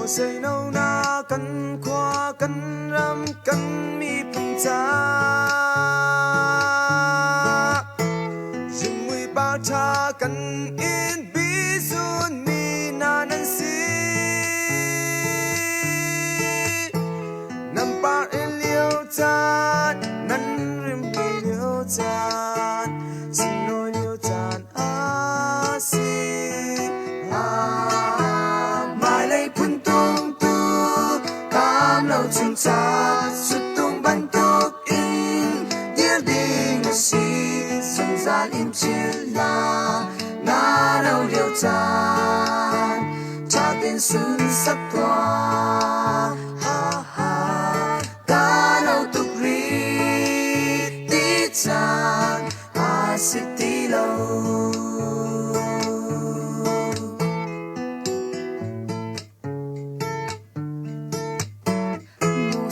say nâu na kan khoa kan ram kan mi phun cha rừng mùi bao cha kan in bi sun mi na nan si nam par in liêu chan nan rim mi liêu chan xin lỗi liêu chan a si mai lấy phun tung tu cam lâu chung cha sút tung ban tuk in điêu đi ngờ si sông ra im chiên la ngã lâu liêu chan cha tên xuân sắc tỏa cá lâu tục ri tí chan a si tí lâu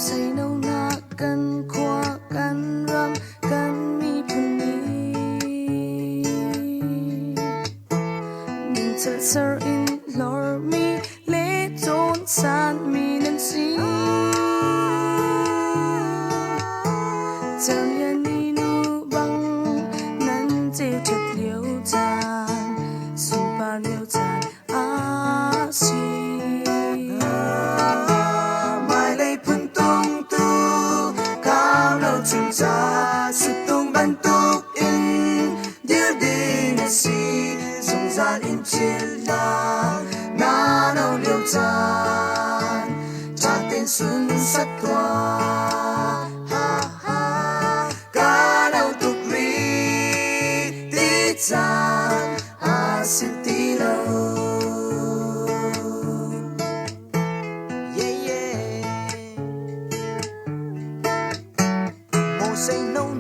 say nâu na kan khoa kan ram kan mi phun ni ning chal sar in lor mi le chon san mi nan si chal ya ni nu bang nan che chat liêu chan sun pa liêu chan a si chung cha sút tung ban tuk in điêu đi ngờ si sông ra im chiên la ngã lâu liêu chan cha tên xuân sắc tỏa cá lâu tục ri tí chan a si tí lâu say nâu